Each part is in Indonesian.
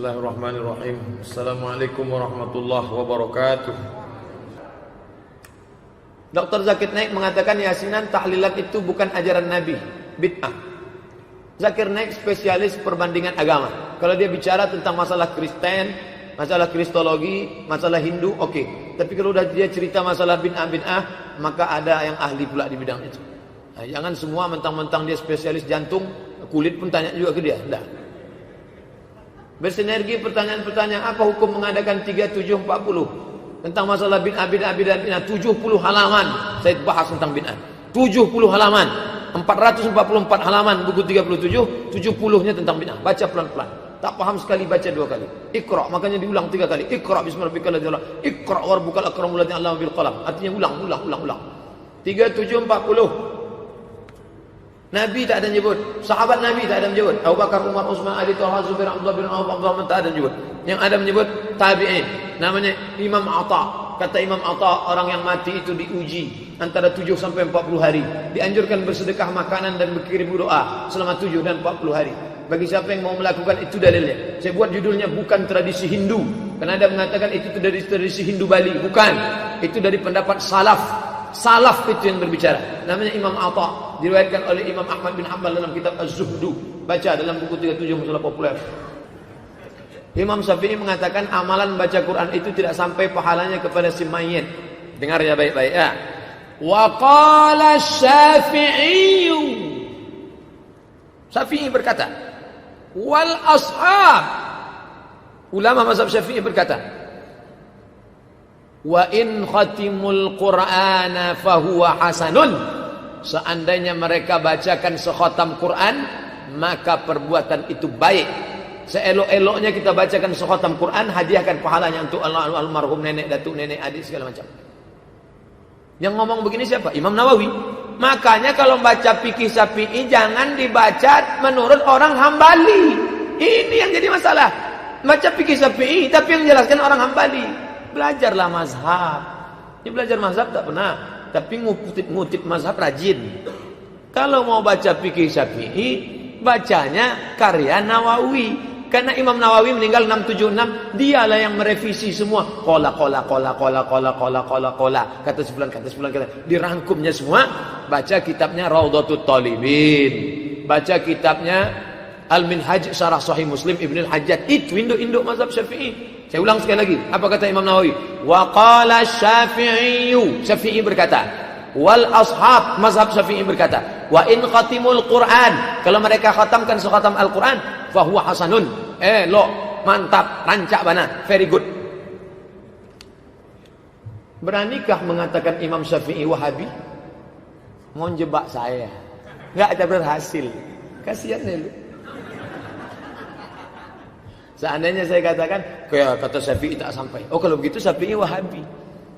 Bismillahirrahmanirrahim. Assalamualaikum warahmatullahi wabarakatuh. Dr. Zakir Naik mengatakan yasinan tahlilat itu bukan ajaran Nabi, bid'ah. Zakir Naik spesialis perbandingan agama. Kalau dia bicara tentang masalah Kristen, masalah Kristologi, masalah Hindu, oke. Tapi kalau udah dia cerita masalah bid'ah, maka ada yang ahli pula di bidang itu. Nah, jangan semua mentang-mentang dia spesialis jantung, kulit pun tanya juga ke dia. Enggak. Bersinergi pertanyaan-pertanyaan, apa hukum mengadakan 3740 tentang masalah bid'ah 70 halaman saya bahas tentang bid'ah. 70 halaman, 444 halaman buku 37, 70-nya tentang bid'ah. Baca pelan-pelan. Tak paham sekali baca 2 kali. Iqra, makanya diulang 3 kali. Iqra bismillahirrahmanirrahim. Iqra warbukal akramul ladzi 'allama bil qalam. Artinya ulang. 3740. Nabi tak ada nyebut, sahabat Nabi tak ada menyebut, Abu Bakar, Umar, Utsman, Ali, Talha, Zubair, Abdullah bin Auf, Abdurrahman tak ada menyebut. Yang ada menyebut tabi'in, namanya Imam Atha. Kata Imam Atha, orang yang mati itu diuji antara 7 sampai 40 hari. Dianjurkan bersedekah makanan dan berkirim doa selama 7 dan 40 hari. Bagi siapa yang mau melakukan itu dalilnya. Saya buat judulnya bukan tradisi Hindu, karena ada mengatakan itu dari tradisi Hindu Bali. Bukan, itu dari pendapat salaf. Salaf itu yang berbicara. Namanya Imam Atha. Diriwayatkan oleh Imam Ahmad bin Hanbal dalam kitab Az-Zuhdu. Baca dalam buku 37 masalah populer. Imam Syafi'i mengatakan amalan baca Quran itu tidak sampai pahalanya kepada si mayit. Dengar ya baik-baik ya. Wa qala Syafi'i. Syafi'i berkata, wal ashab. Ulama mazhab Syafi'i berkata, wa in khatimul Qur'ana fahuwa hasanun. Seandainya mereka bacakan sekhatam Quran, maka perbuatan itu baik. Seelok-eloknya kita bacakan sekhatam Quran, hadiahkan pahalanya untuk almarhum nenek, datuk, nenek, adik, segala macam. Yang ngomong begini siapa? Imam Nawawi. Makanya kalau baca fikih Syafi'i jangan dibaca menurut orang Hambali. Ini yang jadi masalah. Baca fikih Syafi'i tapi yang jelaskan orang Hambali. Belajarlah mazhab. Ini belajar mazhab tak pernah. Tapi ngutip mazhab rajin. Kalau mau baca fikih Syafi'i, bacanya karya Nawawi. Karena Imam Nawawi meninggal 676, dialah yang merevisi semua. Qala. Kata sebulan. Dirangkumnya semua. Baca kitabnya Raudhatut Talibin. Baca kitabnya Al-Minhaj Syarah Sahih Muslim Ibnul Hajjaj. Itu induk-induk mazhab Syafi'i. Saya ulang sekali lagi. Apa kata Imam Nawawi? Wa qala Syafi'i. Syafi'i berkata, wal ashab, mazhab Syafi'i berkata, wa in khatimul Quran, kalau mereka khatamkan sekhatam Al-Quran, fahuwa hasanun. Lo mantap, rancak bana, very good. Beranikah mengatakan Imam Syafi'i Wahabi? Mau jebak saya. Enggak ada berhasil. Kasihan deh lu. Seandainya saya katakan, kayak kata Syafi'i tak sampai. Oh kalau begitu Syafi'i Wahabi.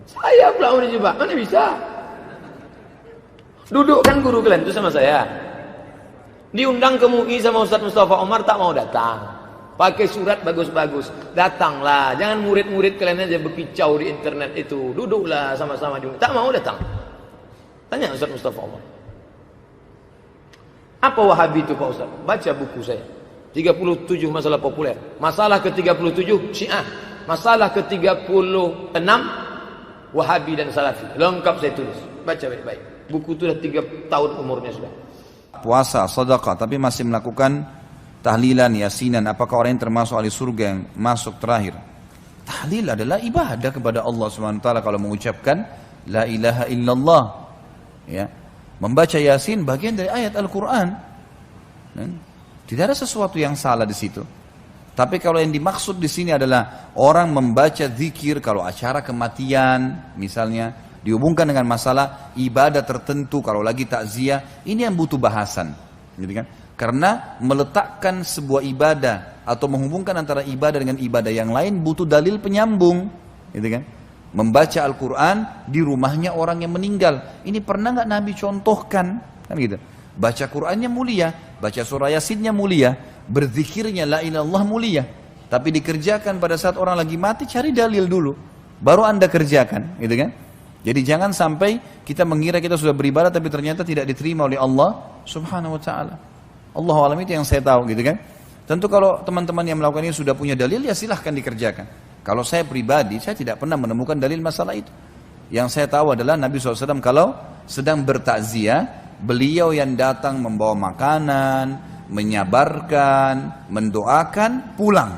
Saya pula mau dijebak. Mana bisa? Dudukkan guru kalian itu sama saya. Diundang ke MUI sama Ustaz Mustafa Omar, tak mau datang. Pakai surat bagus-bagus. Datanglah. Jangan murid-murid kalian aja berkicau di internet itu. Duduklah sama-sama di MUI. Tak mau datang. Tanya Ustaz Mustafa Omar. Apa Wahabi itu Pak Ustaz? Baca buku saya. 37 masalah populer. Masalah ke-37 Syiah. Masalah ke-36 Wahabi dan Salafi. Lengkap saya tulis. Baca baik-baik. Buku itu sudah 3 tahun umurnya sudah. Puasa, sedekah, tapi masih melakukan tahlilan, yasinan. Apakah orang yang termasuk ahli surga yang masuk terakhir? Tahlil adalah ibadah kepada Allah SWT kalau mengucapkan la ilaha illallah. Ya. Membaca yasin bagian dari ayat Al-Quran. Tidak ada sesuatu yang salah di situ. Tapi kalau yang dimaksud di sini adalah orang membaca zikir kalau acara kematian, misalnya dihubungkan dengan masalah ibadah tertentu, kalau lagi takziah, ini yang butuh bahasan, gitu kan? Karena meletakkan sebuah ibadah atau menghubungkan antara ibadah dengan ibadah yang lain butuh dalil penyambung, gitu kan? Membaca Al-Quran di rumahnya orang yang meninggal, ini pernah nggak Nabi contohkan, kan gitu? Baca Qurannya mulia, baca surah Yasinnya mulia, berzikirnya la ilaha illallah mulia. Tapi dikerjakan pada saat orang lagi mati, cari dalil dulu, baru anda kerjakan, gitu kan? Jadi jangan sampai kita mengira kita sudah beribadah tapi ternyata tidak diterima oleh Allah Subhanahu wa taala. Allahu a'lam, itu yang saya tahu, gitu kan? Tentu kalau teman-teman yang melakukan ini sudah punya dalil, ya silahkan dikerjakan. Kalau saya pribadi, saya tidak pernah menemukan dalil masalah itu. Yang saya tahu adalah Nabi SAW kalau sedang bertakziah, beliau yang datang membawa makanan, menyabarkan, mendoakan, pulang.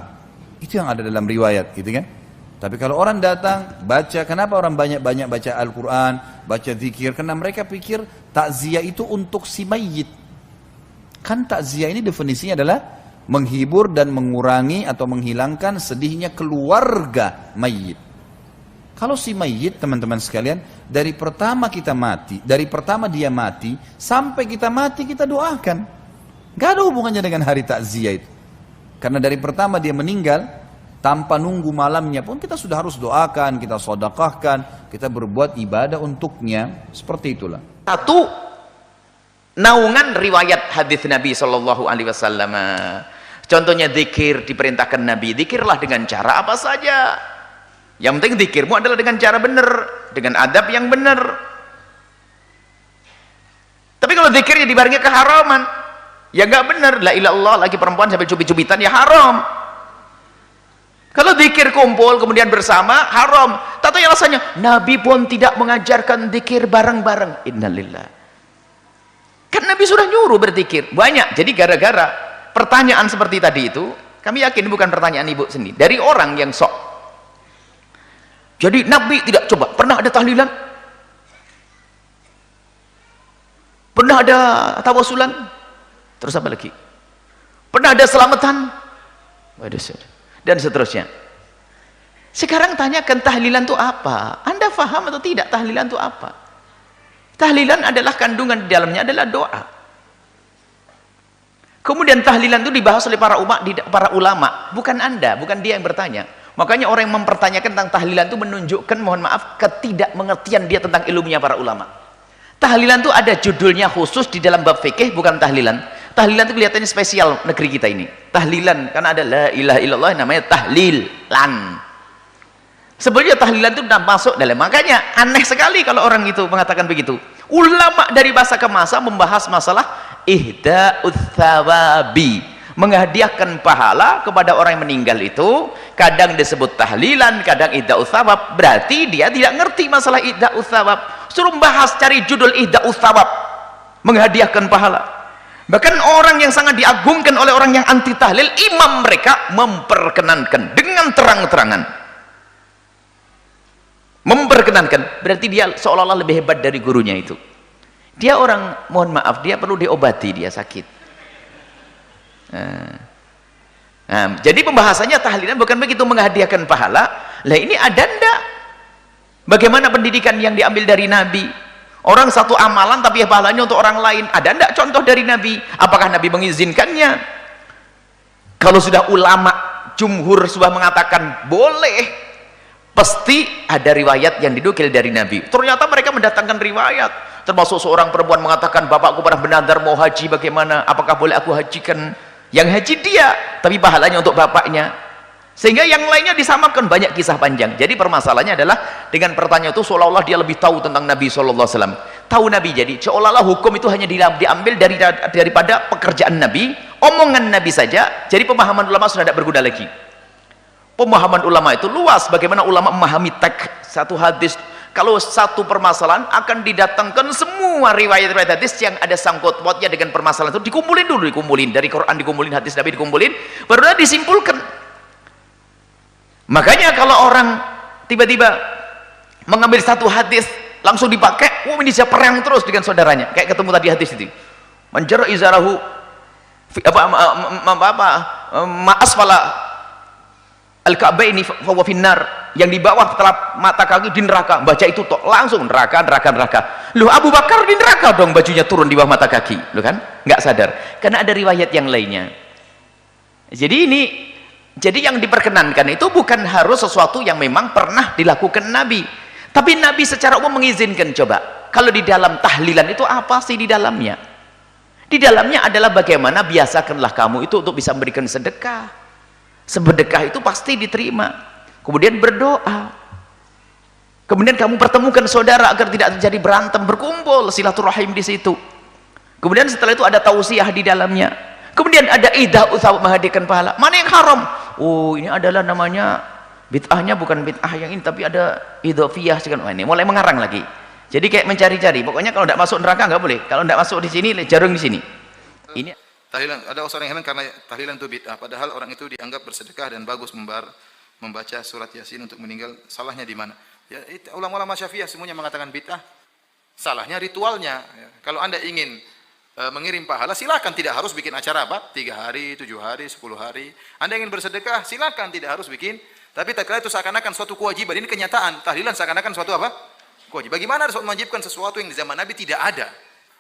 Itu yang ada dalam riwayat, gitu kan? Tapi kalau orang datang, baca, kenapa orang banyak-banyak baca Al-Quran, baca zikir? Karena mereka pikir takziah itu untuk si mayit. Kan takziah ini definisinya adalah menghibur dan mengurangi atau menghilangkan sedihnya keluarga mayit. Kalau si mayit, teman-teman sekalian, dari pertama kita mati, dari pertama dia mati, sampai kita mati kita doakan. Gak ada hubungannya dengan hari takziah itu. Karena dari pertama dia meninggal, tanpa nunggu malamnya pun kita sudah harus doakan, kita sedekahkan, kita berbuat ibadah untuknya, seperti itulah. Satu, naungan riwayat hadis Nabi Shallallahu Alaihi Wasallam. Contohnya zikir diperintahkan Nabi, zikirlah dengan cara apa saja. Yang penting zikirmu adalah dengan cara benar, dengan adab yang benar. Tapi kalau zikirnya dibarengi keharaman, ya nggak benar. La ilaha illallah lagi perempuan sampai cubit-cubitan, ya haram. Kalau zikir kumpul kemudian bersama, haram. Tahu yang alasannya, Nabi pun tidak mengajarkan zikir bareng-bareng. Innalillah. Kan Nabi sudah nyuruh berzikir banyak. Jadi gara-gara pertanyaan seperti tadi itu, kami yakin bukan pertanyaan ibu sendiri, dari orang yang sok. Jadi Nabi tidak, coba pernah ada tahlilan, pernah ada tawasulan, terus apa lagi, pernah ada selamatan, dan seterusnya. Sekarang tanyakan tahlilan itu apa? Anda faham atau tidak tahlilan itu apa? Tahlilan adalah kandungan di dalamnya adalah doa. Kemudian tahlilan itu dibahas oleh para ulama, bukan Anda, bukan dia yang bertanya. Makanya orang yang mempertanyakan tentang tahlilan itu menunjukkan, mohon maaf, ketidakmengertian dia tentang ilmunya para ulama. Tahlilan itu ada judulnya khusus di dalam bab fikih, bukan tahlilan. Tahlilan itu kelihatannya spesial negeri kita ini. Tahlilan, karena ada la ilaha illallah namanya tahlilan. Sebenarnya tahlilan itu sudah masuk dalam, makanya aneh sekali kalau orang itu mengatakan begitu. Ulama dari masa ke masa membahas masalah ihda'ut thawabi, menghadiahkan pahala kepada orang yang meninggal itu. Kadang disebut tahlilan, kadang ihda'ut thawab. Berarti dia tidak ngerti masalah ihda'ut thawab. Suruh bahas, cari judul ihda'ut thawab, menghadiahkan pahala. Bahkan orang yang sangat diagungkan oleh orang yang anti tahlil, imam mereka memperkenankan dengan terang-terangan, memperkenankan. Berarti dia seolah-olah lebih hebat dari gurunya itu. Dia orang, mohon maaf, dia perlu diobati, dia sakit. Jadi pembahasannya tahlilan bukan begitu, menghadiahkan pahala. Lah ini ada ndak? Bagaimana pendidikan yang diambil dari Nabi? Orang satu amalan tapi pahalanya untuk orang lain. Ada ndak contoh dari Nabi? Apakah Nabi mengizinkannya? Kalau sudah ulama jumhur sudah mengatakan boleh, pasti ada riwayat yang dinukil dari Nabi. Ternyata mereka mendatangkan riwayat. Termasuk seorang perempuan mengatakan, bapakku pernah bernadar mau haji, bagaimana? Apakah boleh aku hajikan? Yang haji dia, tapi pahalanya untuk bapaknya. Sehingga yang lainnya disamakan, banyak kisah panjang. Jadi permasalahannya adalah dengan pertanyaan itu seolah-olah dia lebih tahu tentang Nabi SAW. Tahu Nabi, jadi seolah-olah hukum itu hanya diambil daripada pekerjaan Nabi, omongan Nabi saja. Jadi pemahaman ulama sudah tidak berguna lagi. Pemahaman ulama itu luas. Bagaimana ulama memahami teks satu hadis. Kalau satu permasalahan akan didatangkan semua riwayat-riwayat hadis yang ada sangkut pautnya dengan permasalahan itu, dikumpulin dulu, dikumpulin dari Quran, dikumpulin hadis Nabi, dikumpulin, baru disimpulkan. Makanya kalau orang tiba-tiba mengambil satu hadis langsung dipakai, ini bisa perang terus dengan saudaranya, kayak ketemu tadi hadis itu, manjara izarahu ma'asfala al-ka'baini fahuwa finnar, yang di bawah telap mata kaki di neraka. Baca itu toh langsung neraka. Loh, Abu Bakar di neraka dong, bajunya turun di bawah mata kaki. Loh kan? Nggak sadar. Karena ada riwayat yang lainnya. Jadi yang diperkenankan itu bukan harus sesuatu yang memang pernah dilakukan Nabi. Tapi Nabi secara umum mengizinkan. Coba, kalau di dalam tahlilan itu apa sih di dalamnya? Di dalamnya adalah bagaimana biasakanlah kamu itu untuk bisa memberikan sedekah. Sedekah itu pasti diterima. Kemudian berdoa, kemudian kamu pertemukan saudara agar tidak terjadi berantem, berkumpul silaturahim di situ. Kemudian setelah itu ada tausiah di dalamnya. Kemudian ada idha uthawab, menghadirkan pahala. Mana yang haram? Oh, ini adalah namanya bid'ahnya bukan bid'ah yang ini, tapi ada idhofiyah. Ini mulai mengarang lagi. Jadi kayak mencari-cari. Pokoknya kalau tidak masuk neraka nggak boleh. Kalau tidak masuk di sini, jarum di sini. Ini tahlilan. Ada orang yang heran karena tahlilan itu bid'ah. Padahal orang itu dianggap bersedekah dan bagus membaca surat Yasin untuk meninggal. Salahnya di mana? Ya, ulama-ulama Syafi'iyah semuanya mengatakan bid'ah. Salahnya ritualnya. Ya. Kalau Anda ingin mengirim pahala, silakan, tidak harus bikin acara apa 3 hari, 7 hari, 10 hari. Anda ingin bersedekah, silakan, tidak harus bikin. Tapi tak kala itu seakan-akan suatu kewajiban. Ini kenyataan. Tahlilan seakan-akan suatu apa? Kewajiban. Bagaimana harus mewajibkan sesuatu yang di zaman Nabi tidak ada?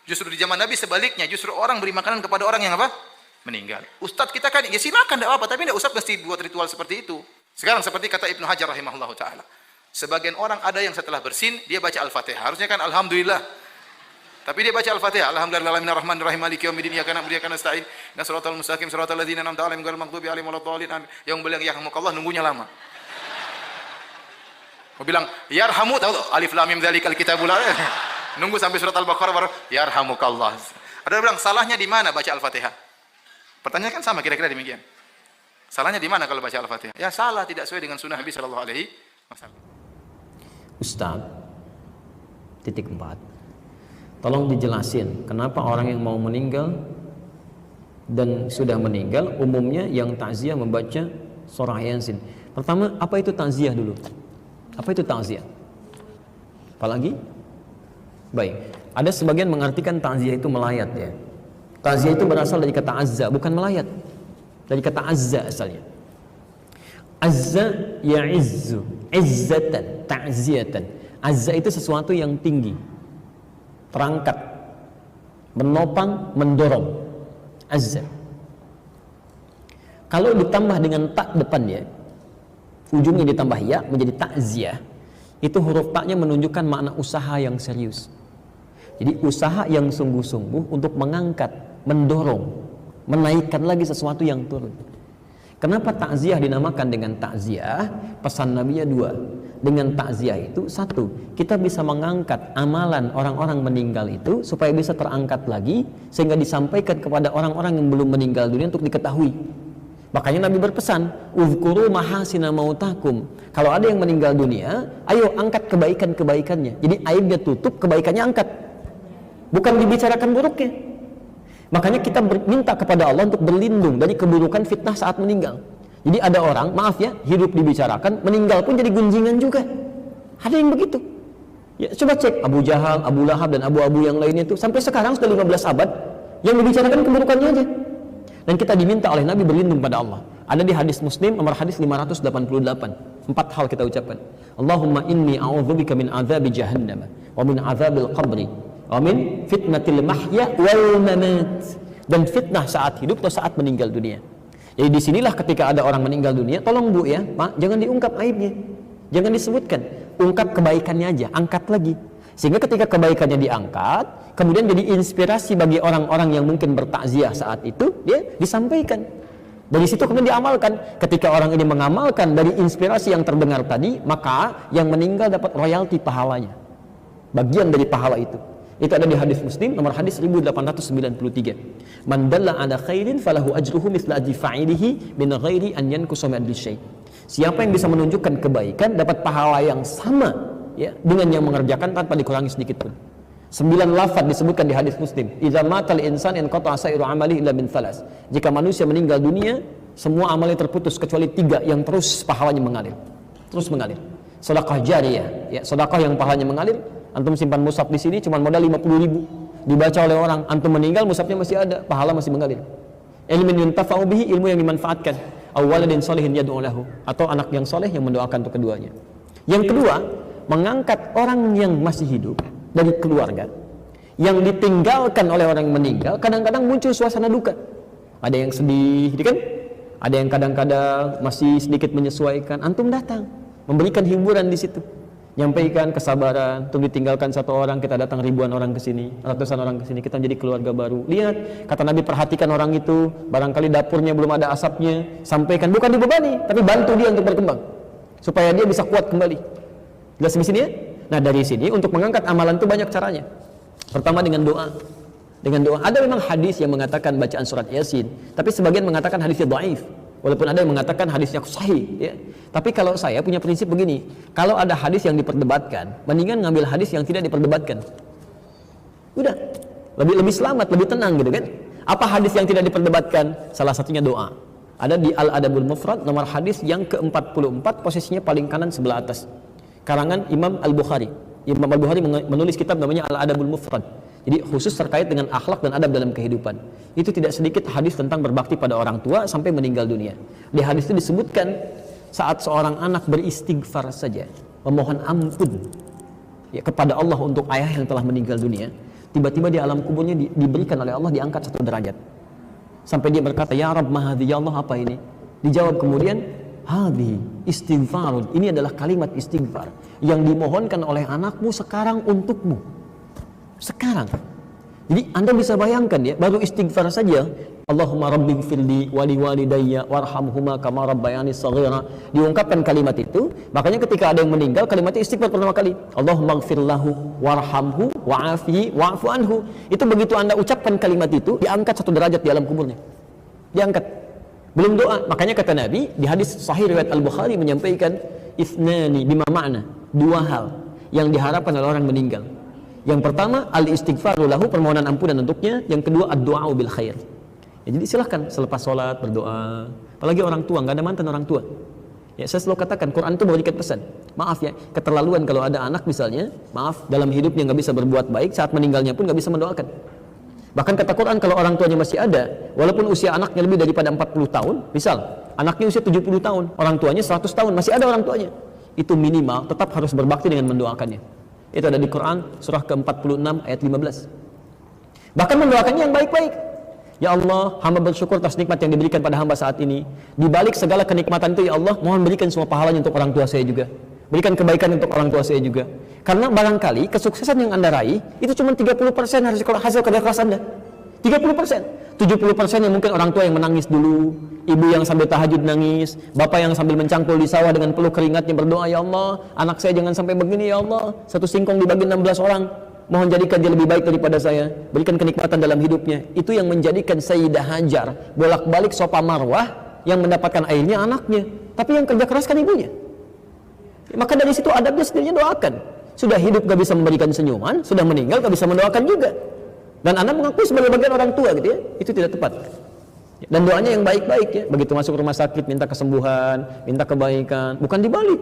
Justru di zaman Nabi sebaliknya, justru orang beri makanan kepada orang yang apa? Meninggal. Ustadz kita kan, ya silakan, tidak apa-apa, tapi tidak usah mesti buat ritual seperti itu. Sekarang seperti kata Ibnu Hajar rahimahullah ta'ala. Sebagian orang ada yang setelah bersin, dia baca Al-Fatihah. Harusnya kan Alhamdulillah. Tapi dia baca Al-Fatihah. Alhamdulillahirrahmanirrahim maliki yaumiddin iyyaka na'budu wa iyyaka nasta'in ihdinas siratal mustaqim siratal ladzina an'amta 'alaihim ghairil maghdubi 'alaihim waladdallin. Yang bilang yarhamukallah nunggunya lama. Mau bilang yarhamu, tahu alif lam mim dzalikal kitabul nunggu sampai surat Al-Baqarah baru yarhamukallah. Ada bilang salahnya di mana baca Al-Fatihah? Pertanyaan kan sama kira-kira demikian. Salahnya di mana kalau baca Al-Fatihah? Ya salah, tidak sesuai dengan sunnah Nabi sallallahu alaihi wasallam. Ustaz, titik 4. Tolong dijelasin, kenapa orang yang mau meninggal dan sudah meninggal, umumnya yang takziah membaca surah Yasin. Pertama, apa itu takziah dulu? Apa itu takziah? Apalagi? Baik, ada sebagian mengartikan takziah itu melayat ya. Takziah itu berasal dari kata azza, bukan melayat. Dari kata azza asalnya. Azza ya'izzu, izzatan, ta'ziyatan. Azza itu sesuatu yang tinggi, terangkat, menopang, mendorong. Azza. Kalau ditambah dengan tak depannya, ujungnya ditambah ya menjadi takziah, itu huruf taknya menunjukkan makna usaha yang serius. Jadi usaha yang sungguh-sungguh untuk mengangkat, mendorong, menaikkan lagi sesuatu yang turun. Kenapa takziah dinamakan dengan takziah? Pesan Nabi-nya 2. Dengan takziah itu, 1, kita bisa mengangkat amalan orang-orang meninggal itu supaya bisa terangkat lagi, sehingga disampaikan kepada orang-orang yang belum meninggal dunia untuk diketahui. Makanya Nabi berpesan, uzkuru mahasina mautakum. Kalau ada yang meninggal dunia, ayo angkat kebaikan-kebaikannya. Jadi aibnya tutup, kebaikannya angkat. Bukan dibicarakan buruknya. Makanya kita minta kepada Allah untuk berlindung dari keburukan fitnah saat meninggal. Jadi ada orang, maaf ya, hidup dibicarakan, meninggal pun jadi gunjingan juga. Ada yang begitu. Ya, coba cek Abu Jahal, Abu Lahab, dan abu-abu yang lainnya itu. Sampai sekarang sudah 15 abad, yang dibicarakan keburukannya aja. Dan kita diminta oleh Nabi berlindung pada Allah. Ada di hadis Muslim, nomor hadis 588. 4 hal kita ucapkan. Allahumma inni a'udzubika min azabi jahannam, wa min azabil qabri, wa min fitnatil mahya wal mamat. Dan fitnah saat hidup atau saat meninggal dunia. Jadi disinilah ketika ada orang meninggal dunia, tolong Bu ya, Pak, jangan diungkap aibnya, jangan disebutkan, ungkap kebaikannya aja, angkat lagi. Sehingga ketika kebaikannya diangkat, kemudian jadi inspirasi bagi orang-orang yang mungkin bertakziah saat itu, dia disampaikan. Dari situ kemudian diamalkan. Ketika orang ini mengamalkan dari inspirasi yang terdengar tadi, maka yang meninggal dapat royalti pahalanya, bagian dari pahala itu. Itu ada di hadis Muslim nomor hadis 1893. Man dalla ala khairin falahu ajruhu mithla ajri fa'ilihi min ghairi an yanqusa min syai'. Siapa yang bisa menunjukkan kebaikan dapat pahala yang sama ya dengan yang mengerjakan tanpa dikurangi sedikit pun. 9 lafaz disebutkan di hadis Muslim. Idza matal insan in qata'a sa'iru amalihi illa min thalas. Jika manusia meninggal dunia, semua amalnya terputus kecuali 3 yang terus pahalanya mengalir. Terus mengalir. Sedekah jariyah, ya, sedekah yang pahalanya mengalir. Antum simpan mushaf di sini cuma modal 50.000, dibaca oleh orang, antum meninggal mushafnya masih ada, pahala masih mengalir. Ilmin yuntafa'u bihi, ilmu yang dimanfaatkan. Aw waladin shalihin yad'u lahu, atau anak yang soleh yang mendoakan untuk keduanya. Yang kedua, mengangkat orang yang masih hidup dari keluarga yang ditinggalkan oleh orang yang meninggal. Kadang-kadang muncul suasana duka, ada yang sedih, kan? Ada yang kadang-kadang masih sedikit menyesuaikan. Antum datang, memberikan hiburan di situ, nyampaikan kesabaran. Untuk ditinggalkan satu orang, kita datang ribuan orang ke sini, ratusan orang ke sini, kita menjadi keluarga baru. Lihat, kata Nabi, perhatikan orang itu, barangkali dapurnya belum ada asapnya, sampaikan, bukan dibebani, tapi bantu dia untuk berkembang supaya dia bisa kuat kembali. Jelas di sini ya? Nah, dari sini untuk mengangkat amalan itu banyak caranya. Pertama dengan doa. dengan doa. Ada memang hadis yang mengatakan bacaan surat Yasin, tapi sebagian mengatakan hadisnya dhaif. Walaupun ada yang mengatakan hadisnya sahih, ya. Tapi kalau saya punya prinsip begini, kalau ada hadis yang diperdebatkan, mendingan ngambil hadis yang tidak diperdebatkan. Udah, lebih selamat, lebih tenang gitu kan. Apa hadis yang tidak diperdebatkan? Salah satunya doa. Ada di Al-Adabul Mufrad nomor hadis yang ke-44, posisinya paling kanan sebelah atas. Karangan Imam Al-Bukhari. Imam Al-Bukhari menulis kitab namanya Al-Adabul Mufrad. Jadi khusus terkait dengan akhlak dan adab dalam kehidupan. Itu tidak sedikit hadis tentang berbakti pada orang tua sampai meninggal dunia. Di hadis itu disebutkan saat seorang anak beristighfar saja, memohon ampun ya, kepada Allah untuk ayah yang telah meninggal dunia, tiba-tiba di alam kuburnya diberikan oleh Allah, diangkat 1 derajat. Sampai dia berkata, ya Rabb mahadhi, ya Allah apa ini? Dijawab kemudian, hadhi istighfarun, ini adalah kalimat istighfar yang dimohonkan oleh anakmu sekarang untukmu. Sekarang. Jadi Anda bisa bayangkan ya, baru istighfar saja, Allahumma rabbighfirli wa liwalidayya warhamhuma kama rabbayani shaghira, diungkapkan kalimat itu. Makanya ketika ada yang meninggal, kalimatnya istighfar pertama kali, Allahumma ighfirlahu warhamhu wa'afihi wa'fu anhu. Itu begitu Anda ucapkan kalimat itu, diangkat 1 derajat di alam kuburnya. Diangkat. Belum doa. Makanya kata Nabi di hadis sahih riwayat Al-Bukhari menyampaikan ithnani bima ma'na, 2 hal yang diharapkan oleh orang meninggal. Yang pertama, al-istighfaru lahu, permohonan ampunan untuknya. Yang kedua, ad-du'a bil khair. Ya, jadi silahkan selepas sholat berdoa. Apalagi orang tua, nggak ada mantan orang tua. Ya, saya selalu katakan, Quran itu memberikan pesan. Maaf ya, keterlaluan kalau ada anak misalnya, maaf, dalam hidupnya nggak bisa berbuat baik, saat meninggalnya pun nggak bisa mendoakan. Bahkan kata Quran, kalau orang tuanya masih ada, walaupun usia anaknya lebih daripada 40 tahun, misal, anaknya usia 70 tahun, orang tuanya 100 tahun, masih ada orang tuanya. Itu minimal, tetap harus berbakti dengan mendoakannya. Itu ada di Quran surah ke-46 ayat 15. Bahkan mendoakannya yang baik-baik. Ya Allah, hamba bersyukur atas nikmat yang diberikan pada hamba saat ini. Di balik segala kenikmatan itu, ya Allah, mohon berikan semua pahalanya untuk orang tua saya juga. Berikan kebaikan untuk orang tua saya juga. Karena barangkali kesuksesan yang Anda raih itu cuma 30% hasil kerja keras Anda. 30%. 70% yang mungkin orang tua yang menangis dulu, ibu yang sambil tahajud nangis, bapak yang sambil mencangkul di sawah dengan peluh keringatnya berdoa, ya Allah, anak saya jangan sampai begini ya Allah, 1 singkong dibagi 16 orang, mohon jadikan dia lebih baik daripada saya, berikan kenikmatan dalam hidupnya. Itu yang menjadikan Sayyidah Hajar bolak-balik Safa Marwah, yang mendapatkan airnya anaknya, tapi yang kerja keras kan ibunya. Maka dari situ adabnya sendirinya doakan. Sudah hidup gak bisa memberikan senyuman, sudah meninggal gak bisa mendoakan juga. Dan Anda mengakui sebagai bagian orang tua gitu ya, itu tidak tepat. Dan doanya yang baik-baik ya, begitu masuk rumah sakit minta kesembuhan, minta kebaikan, bukan dibalik.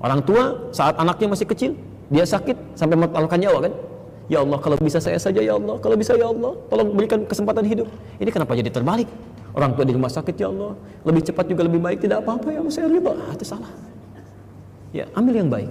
Orang tua saat anaknya masih kecil, dia sakit sampai mempertaruhkan nyawa kan? Ya Allah, kalau bisa saya saja ya Allah, kalau bisa ya Allah, tolong berikan kesempatan hidup. Ini kenapa jadi terbalik? Orang tua di rumah sakit, ya Allah, lebih cepat juga lebih baik, tidak apa-apa ya Allah, saya ridha. Itu salah. Ya, ambil yang baik.